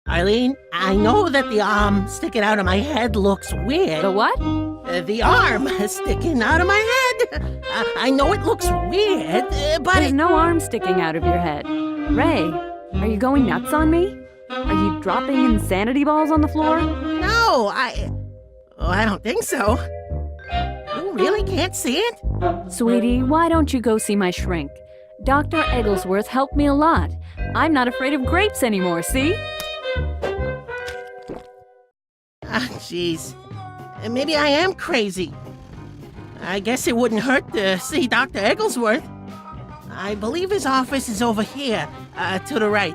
Eileen, I know that the arm sticking out of my head looks weird. The what? The arm sticking out of my head. I know it looks weird, but There's no arm sticking out of your head. Ray, are you going nuts on me? Are you dropping insanity balls on the floor? no, I don't think so. You really can't see it? Sweetie, why don't you go see my shrink? Dr. Egglesworth helped me a lot. I'm not afraid of grapes anymore, see? Jeez. Maybe I am crazy. I guess it wouldn't hurt to see Dr. Egglesworth. I believe his office is over here, to the right.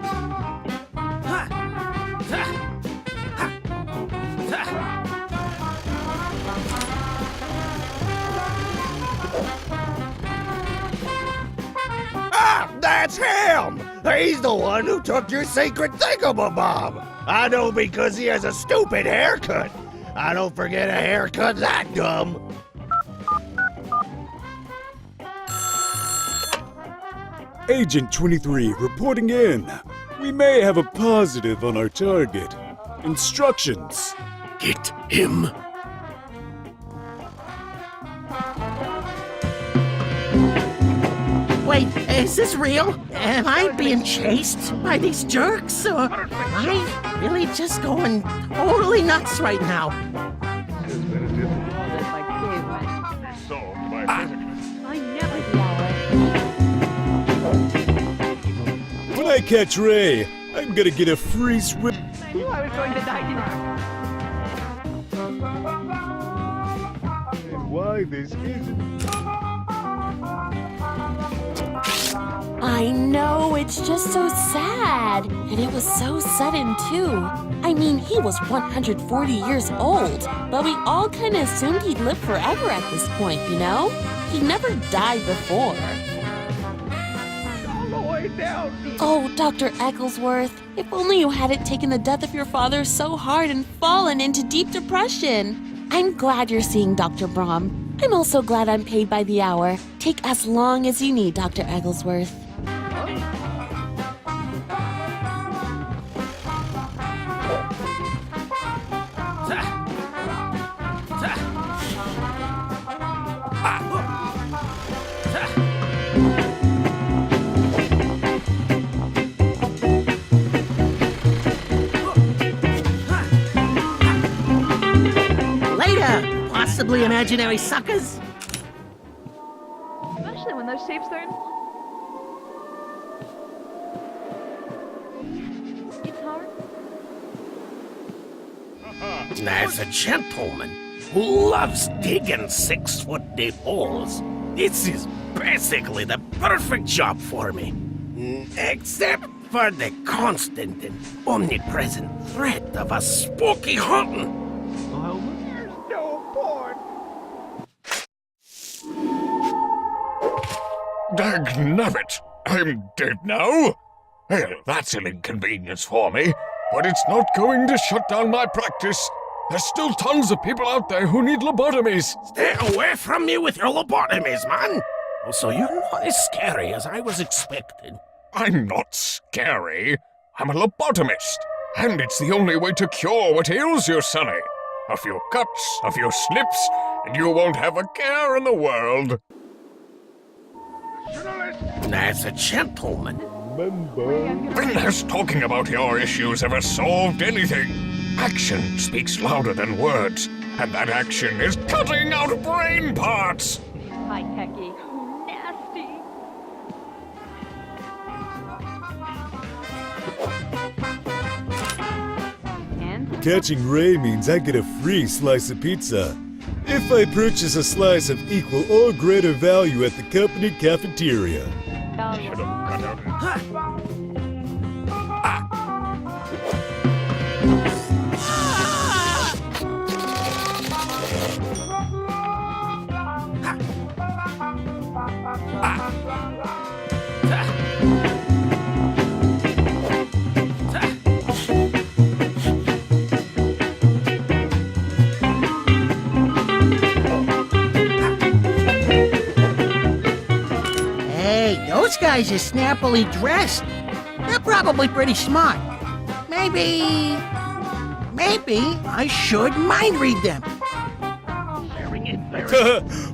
Ah, that's him! He's the one who took your secret thingamabob! I know because he has a stupid haircut! I don't forget a haircut that dumb! Agent 23 reporting in. We may have a positive on our target. Instructions. Get him! Wait, is this real? Am I being chased by these jerks? Or am I really just going totally nuts right now? When I catch Ray, I'm gonna get a free swim. I knew I was going to die tonight. And why this isn't. I know, it's just so sad. And it was so sudden, too. I mean, he was 140 years old, but we all kind of assumed he'd live forever at this point, you know? He never died before. All the way down! Oh, Dr. Egglesworth, if only you hadn't taken the death of your father so hard and fallen into deep depression. I'm glad you're seeing Dr. Brom. I'm also glad I'm paid by the hour. Take as long as you need, Dr. Egglesworth. Later, possibly imaginary suckers. Especially when those shapes are... It's hard. As a gentleman who loves digging 6-foot deep holes, this is basically the perfect job for me. Except for the constant and omnipresent threat of a spooky hunting. There's no point. Dagnabbit! I'm dead now? Well, that's an inconvenience for me, but it's not going to shut down my practice. There's still tons of people out there who need lobotomies. Stay away from me with your lobotomies, man! So you're not as scary as I was expecting. I'm not scary. I'm a lobotomist, and it's the only way to cure what ails you, Sonny. A few cuts, a few slips, and you won't have a care in the world. As a gentleman, When has talking about your issues ever solved anything? Action speaks louder than words, and that action is cutting out brain parts! Hi, Techie. Nasty. And? Catching Ray means I get a free slice of pizza. If I purchase a slice of equal or greater value at the company cafeteria. Hey, those guys are snappily dressed. They're probably pretty smart. Maybe I should mind read them.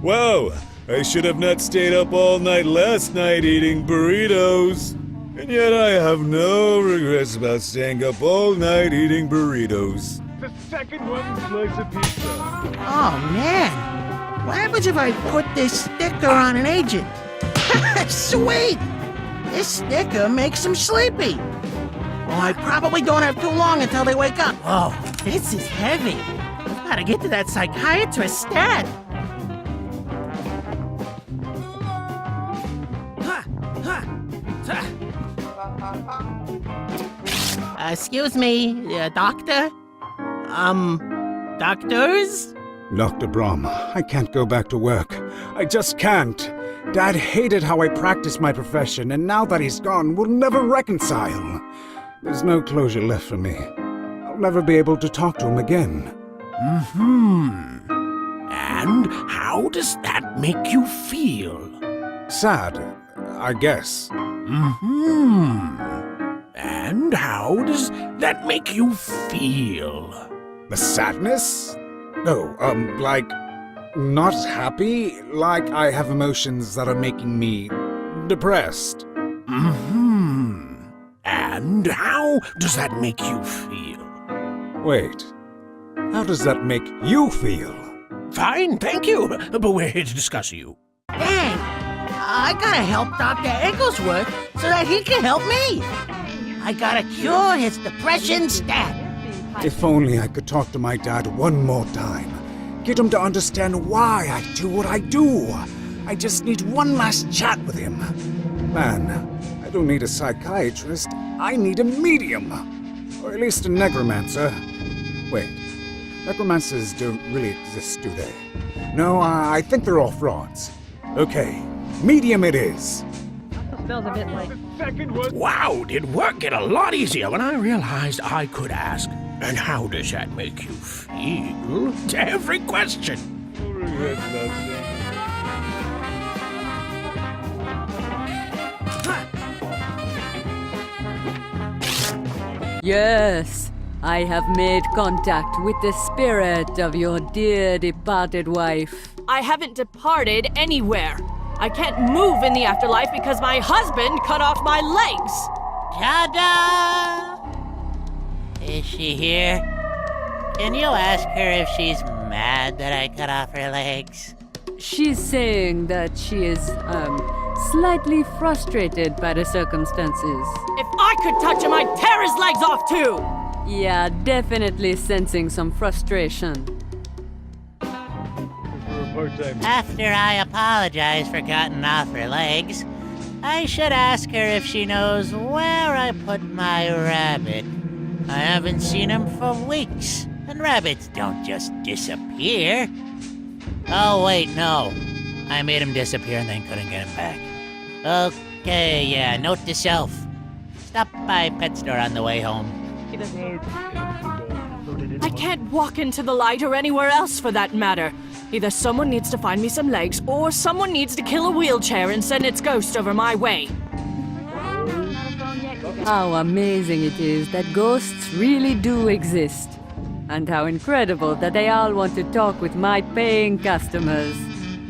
Wow, I should have not stayed up all night last night eating burritos. And yet I have no regrets about staying up all night eating burritos. The second one slice of pizza. Oh man, what happens if I put this sticker on an agent? Sweet! This sticker makes them sleepy. Well, I probably don't have too long until they wake up. Oh, this is heavy. I've got to get to that psychiatrist stat. Excuse me, doctor? Doctors? Dr. Brom, I can't go back to work. I just can't. Dad hated how I practiced my profession, and now that he's gone, we'll never reconcile. There's no closure left for me. I'll never be able to talk to him again. And how does that make you feel? Sad, I guess. And how does that make you feel? The sadness? No, like, not happy? Like I have emotions that are making me depressed. And how does that make you feel? Wait, how does that make you feel? Fine, thank you, but we're here to discuss you. Dang, I gotta help Dr. Egglesworth so that he can help me. I gotta cure his depression stat. If only I could talk to my dad one more time. Get him to understand why I do what I do. I just need one last chat with him. Man, I don't need a psychiatrist. I need a medium. Or at least a necromancer. Wait, necromancers don't really exist, do they? No, I think they're all frauds. Okay, medium it is. Smells a bit like... Wow, did work get a lot easier when I realized I could ask, and how does that make you feel? To every question. Yes, I have made contact with the spirit of your dear departed wife. I haven't departed anywhere. I can't move in the afterlife because my husband cut off my legs. Ta-da! Is she here? Can you ask her if she's mad that I cut off her legs? She's saying that she is, slightly frustrated by the circumstances. If I could touch him, I'd tear his legs off too! Yeah, definitely sensing some frustration. After I apologize for cutting off her legs, I should ask her if she knows where I put my rabbit. I haven't seen him for weeks, and rabbits don't just disappear. Oh, wait, no. I made him disappear and then couldn't get him back. Okay, yeah, note to self. Stop by pet store on the way home. I can't walk into the light or anywhere else for that matter. Either someone needs to find me some legs, or someone needs to kill a wheelchair and send its ghost over my way. How amazing it is that ghosts really do exist. And how incredible that they all want to talk with my paying customers.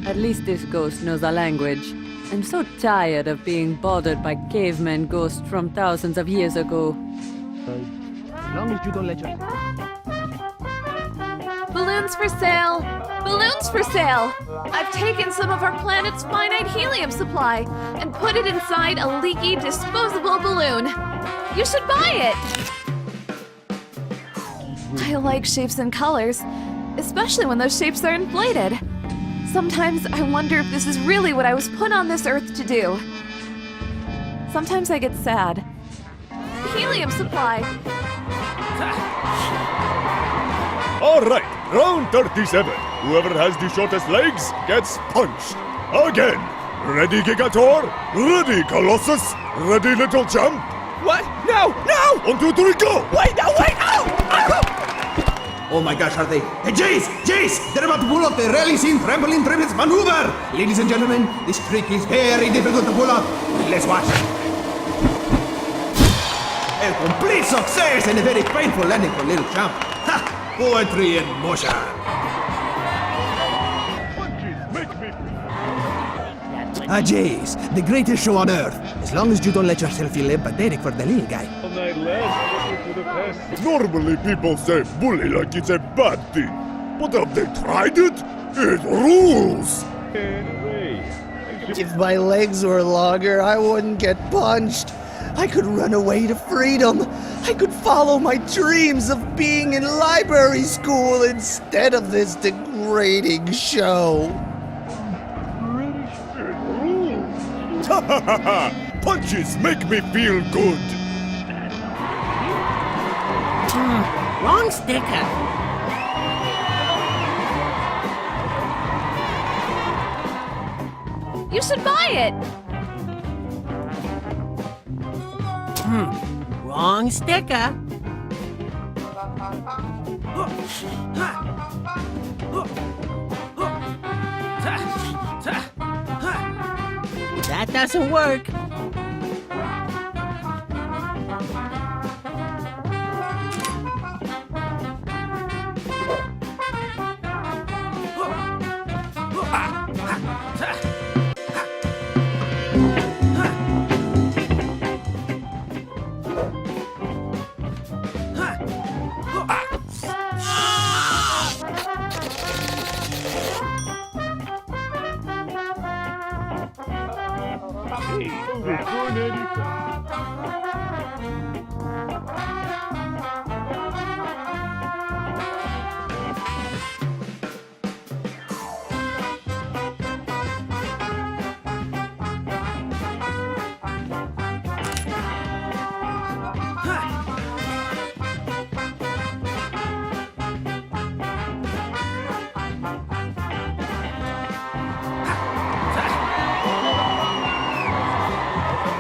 At least this ghost knows a language. I'm so tired of being bothered by caveman ghosts from thousands of years ago. Balloons for sale! Balloons for sale! I've taken some of our planet's finite helium supply and put it inside a leaky, disposable balloon. You should buy it! I like shapes and colors, especially when those shapes are inflated. Sometimes I wonder if this is really what I was put on this Earth to do. Sometimes I get sad. Helium supply! All right, round 37. Whoever has the shortest legs gets punched. Again. Ready, Gigator? Ready, Colossus? Ready, Little Champ? What? No! No! 1, 2, 3, go! Wait, no, wait! Oh! Oh! Oh my gosh, are they? Hey, Jace! Jace! They're about to pull off the rally-scene trampoline triples maneuver! Ladies and gentlemen, this trick is very difficult to pull off. Let's watch. A complete success and a very painful landing for little champ. Ha! Poetry in motion. Ah, Jace, the greatest show on earth. As long as you don't let yourself feel empathetic for the little guy. Normally people say bully like it's a bad thing. But have they tried it? It rules! If my legs were longer, I wouldn't get punched. I could run away to freedom. I could follow my dreams of being in library school instead of this degrading show. Punches make me feel good. Wrong sticker. You should buy it! Wrong sticker. That doesn't work.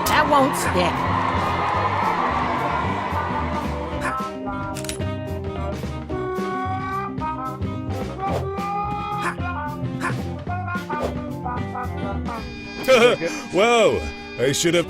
That won't stick. Wow, I should have.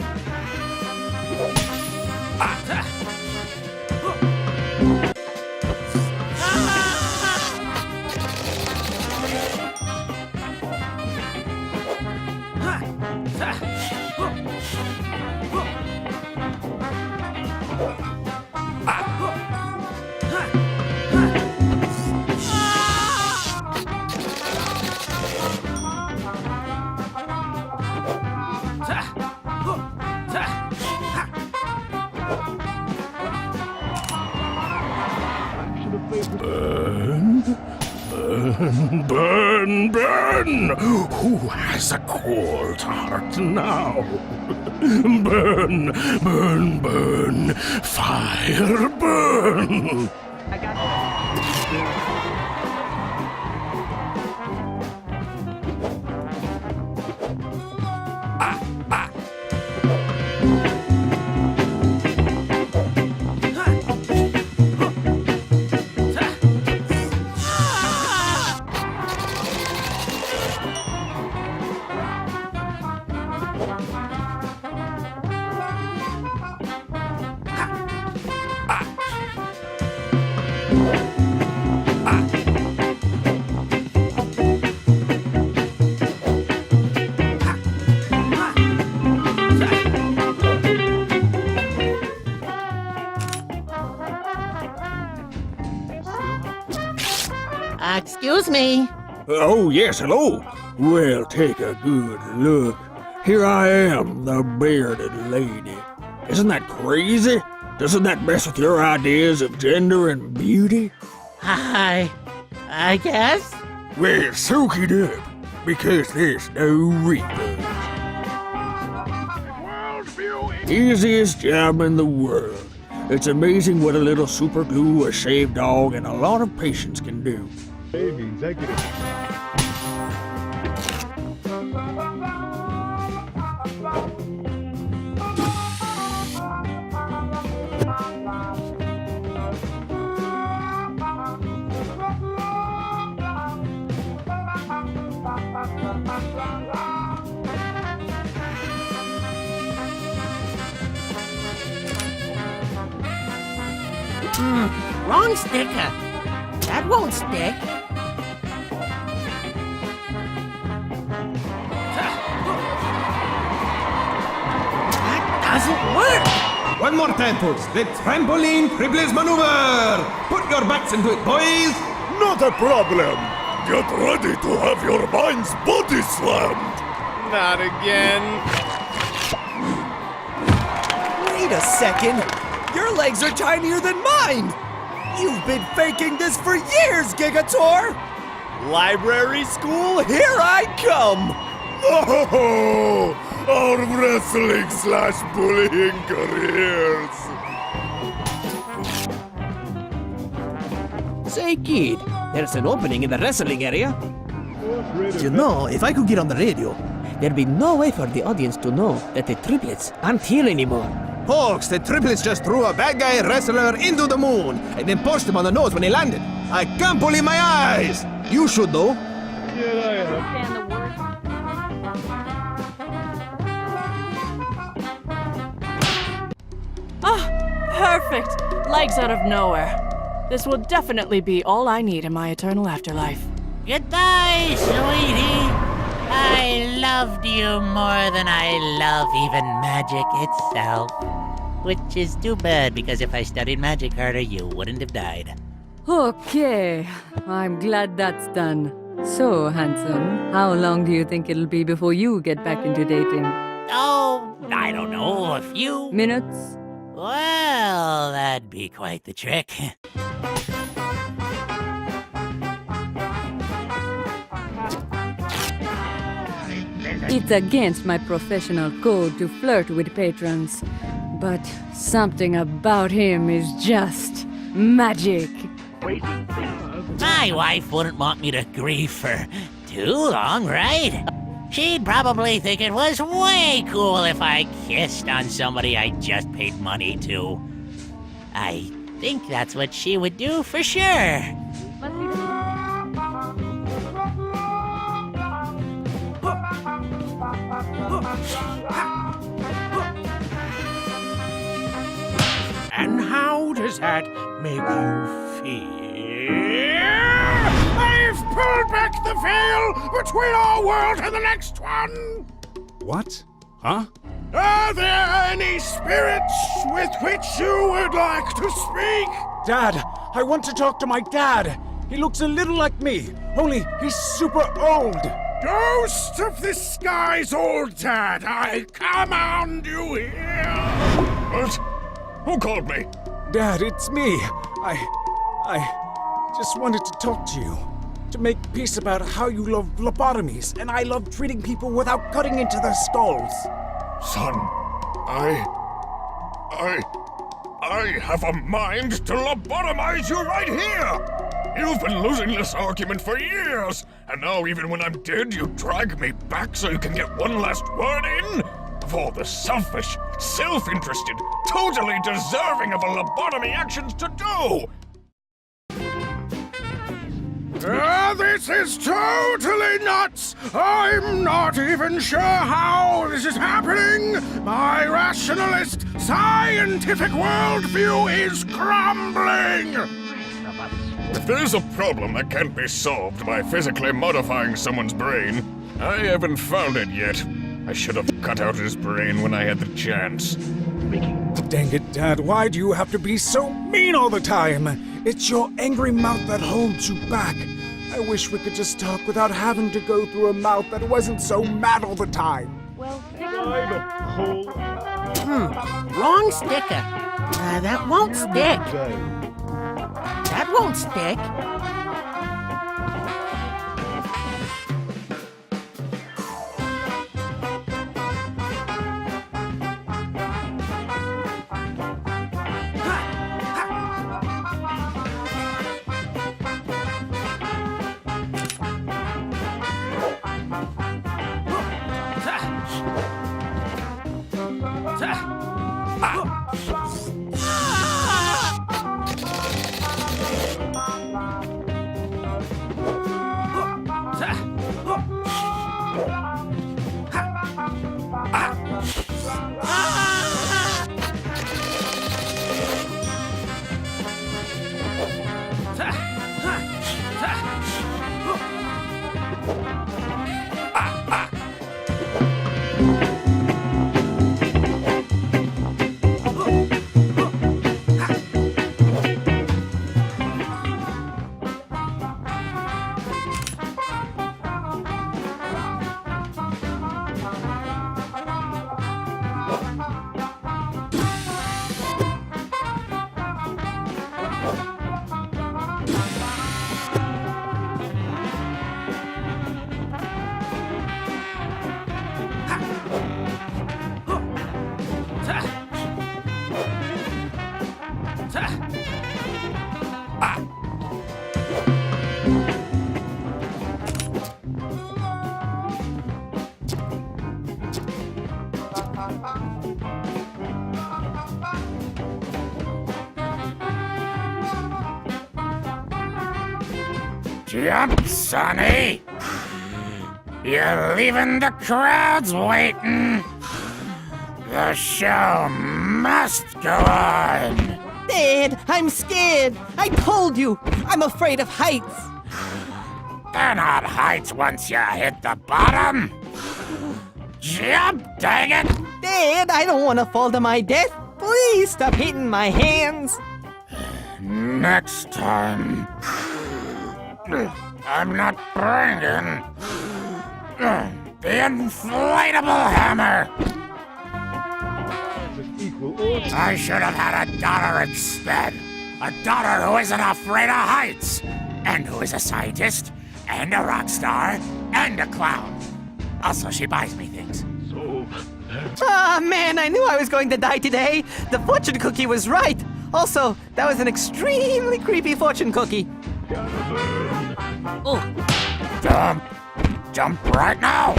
Burn, burn! Who has a cold heart now? Burn, burn, burn! Fire, burn! Excuse me. Oh, yes, hello. Well, take a good look. Here I am, the bearded lady. Isn't that crazy? Doesn't that mess with your ideas of gender and beauty? I guess. Well, soak it up, because there's no refunds. Easiest job in the world. It's amazing what a little super glue, a shaved dog, and a lot of patience can do. Wrong sticker. That won't stick. That doesn't work. One more time, folks. The trampoline triples maneuver. Put your backs into it, boys. Not a problem. Get ready to have your mind's body slammed. Not again. Wait a second. Your legs are tinier than mine. You've been faking this for years, Gigator. Library school, here I come. Oh, our wrestling/bullying careers. Say, kid, there's an opening in the wrestling area. You know, if I could get on the radio, there'd be no way for the audience to know that the triplets aren't here anymore. Folks, the triplets just threw a bad guy wrestler into the moon and then punched him on the nose when he landed. I can't believe my eyes. You should, though. Perfect! Legs out of nowhere. This will definitely be all I need in my eternal afterlife. Goodbye, sweetie. I loved you more than I love even magic itself. Which is too bad, because if I studied magic harder, you wouldn't have died. Okay, I'm glad that's done. So, handsome, how long do you think it'll be before you get back into dating? Oh, I don't know, a few Minutes? Well, that'd be quite the trick. It's against my professional code to flirt with patrons, but something about him is just magic. My wife wouldn't want me to grieve for too long, right? She'd probably think it was way cool if I kissed on somebody I just paid money to. I think that's what she would do for sure. And how does that make you feel? I've pulled back the veil between our world and the next one! What? Huh? Are there any spirits with which you would like to speak? Dad, I want to talk to my dad. He looks a little like me, only he's super old. Ghost of the sky's old dad, I command you here! What? Who called me? Dad, it's me. I just wanted to talk to you. To make peace about how you love lobotomies, and I love treating people without cutting into their skulls. Son, I have a mind to lobotomize you right here! You've been losing this argument for years, and now even when I'm dead, you drag me back so you can get one last word in? Of all the selfish, self-interested, totally deserving of a lobotomy actions to do! This is totally nuts! I'm not even sure how this is happening! My rationalist, scientific worldview is crumbling! If there's a problem that can't be solved by physically modifying someone's brain, I haven't found it yet. I should have cut out his brain when I had the chance. Dang it, Dad, why do you have to be so mean all the time? It's your angry mouth that holds you back. I wish we could just talk without having to go through a mouth that wasn't so mad all the time. Wrong sticker. That won't stick. That won't stick. Jump, Sonny! You're leaving the crowds waiting. The show must go on. Dad, I'm scared. I told you, I'm afraid of heights. They're not heights once you hit the bottom. Jump, dang it! Dad, I don't want to fall to my death. Please stop hitting my hands. Next time, I'm not bringing the inflatable hammer. I should have had a daughter instead. A daughter who isn't afraid of heights, and who is a scientist, and a rock star, and a clown. Also, she buys me things. Ah, man, I knew I was going to die today. The fortune cookie was right. Also, that was an extremely creepy fortune cookie. Oh. Jump right now.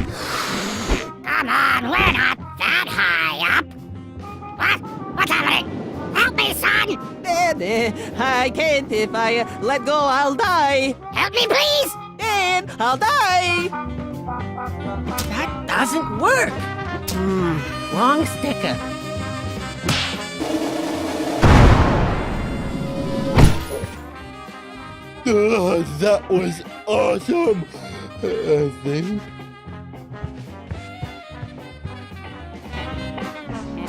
Come on, we're not that high up. What? What's happening? Help me, son! Dad, I can't. If I let go, I'll die. Help me, please! Dad, I'll die. That doesn't work. Wrong sticker. That was awesome, I think.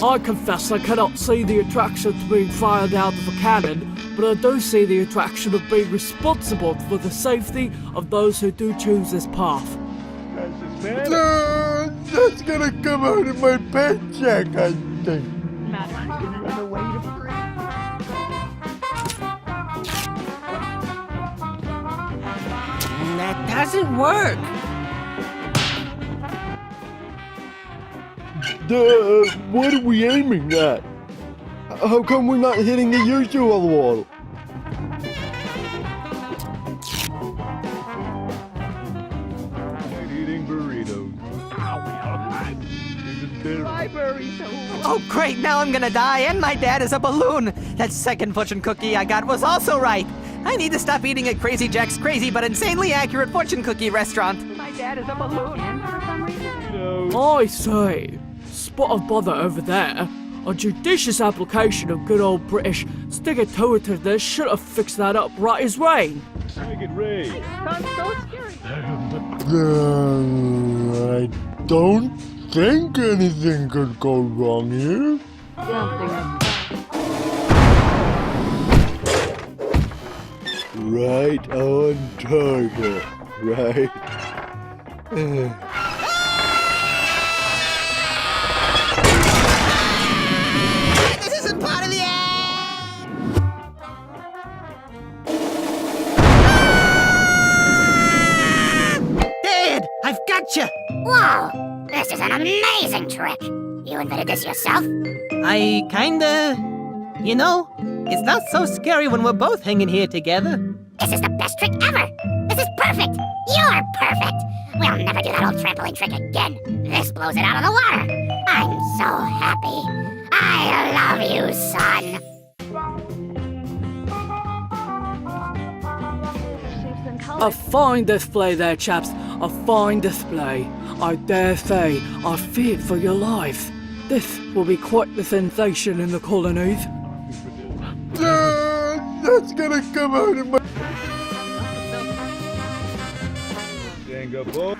I confess I cannot see the attraction to being fired out of a cannon, but I do see the attraction of being responsible for the safety of those who do choose this path. That's gonna come out of my paycheck, I think. That doesn't work. What are we aiming at? How come we're not hitting the usual wall? Eating burritos. Oh, great, now I'm gonna die, and my dad is a balloon. That second fortune cookie I got was also right. I need to stop eating at Crazy Jack's crazy but insanely accurate fortune cookie restaurant. My dad is a balloon. I say, spot of bother over there. A judicious application of good old British stick-it-to-it-ness should have fixed that up right as rain. Make it rain. I don't think anything could go wrong here. Right on target, right? This isn't part of the Dad, I've got you. Whoa! This is an amazing trick. You invented this yourself? I kinda... You know, it's not so scary when we're both hanging here together. This is the best trick ever! This is perfect! You're perfect! We'll never do that old trampoline trick again. This blows it out of the water. I'm so happy. I love you, son. A fine display there, chaps. A fine display. I dare say, I feared for your life. This will be quite the sensation in the colonies. That's gonna come out of my... Singapore.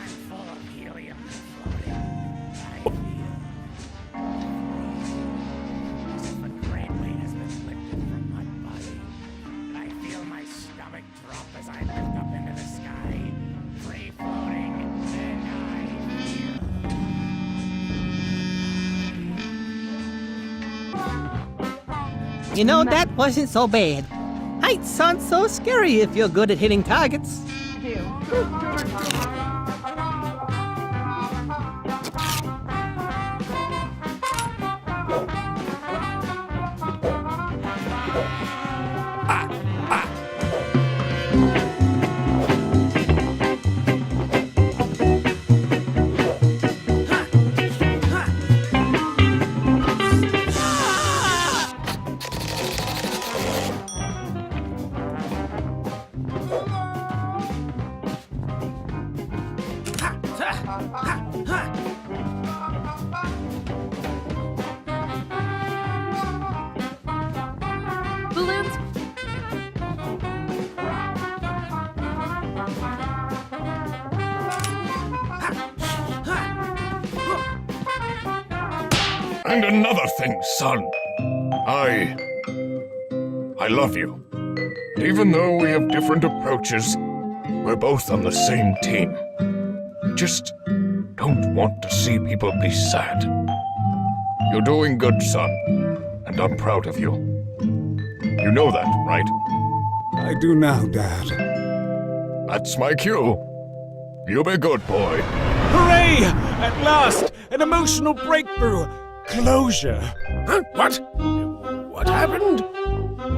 You know, that wasn't so bad. Heights aren't so scary if you're good at hitting targets. Balloons. And another thing, son. I love you. Even though we have different approaches, we're both on the same team. I just don't want to see people be sad. You're doing good, son, and I'm proud of you. You know that, right? I do now, Dad. That's my cue. You be good, boy. Hooray! At last! An emotional breakthrough! Closure! Huh? What? What happened?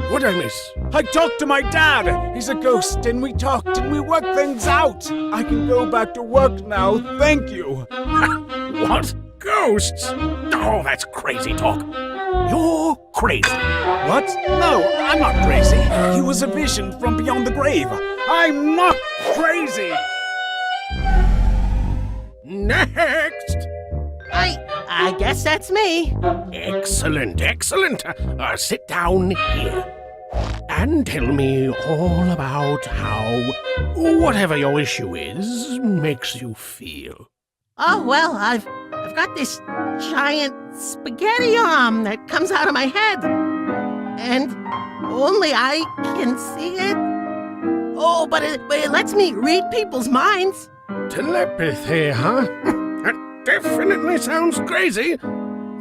What did I miss? I talked to my dad! He's a ghost, and we talked and we worked things out! I can go back to work now, thank you! What? Ghosts? Oh, that's crazy talk. You're crazy. What? No, I'm not crazy. He was a vision from beyond the grave. I'm not crazy! Next! I guess that's me. Excellent, excellent. Sit down here. And tell me all about how whatever your issue is makes you feel. Oh, well, I've got this giant spaghetti arm that comes out of my head. And only I can see it. Oh, but it lets me read people's minds. Telepathy, huh? That definitely sounds crazy.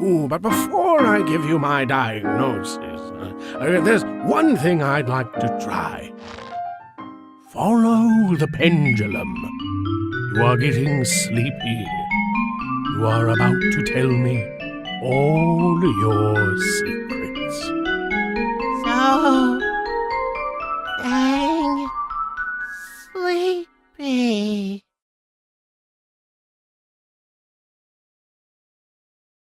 Ooh, but before I give you my diagnosis, there's one thing I'd like to try. Follow the pendulum. You are getting sleepy. You are about to tell me all your secrets. So,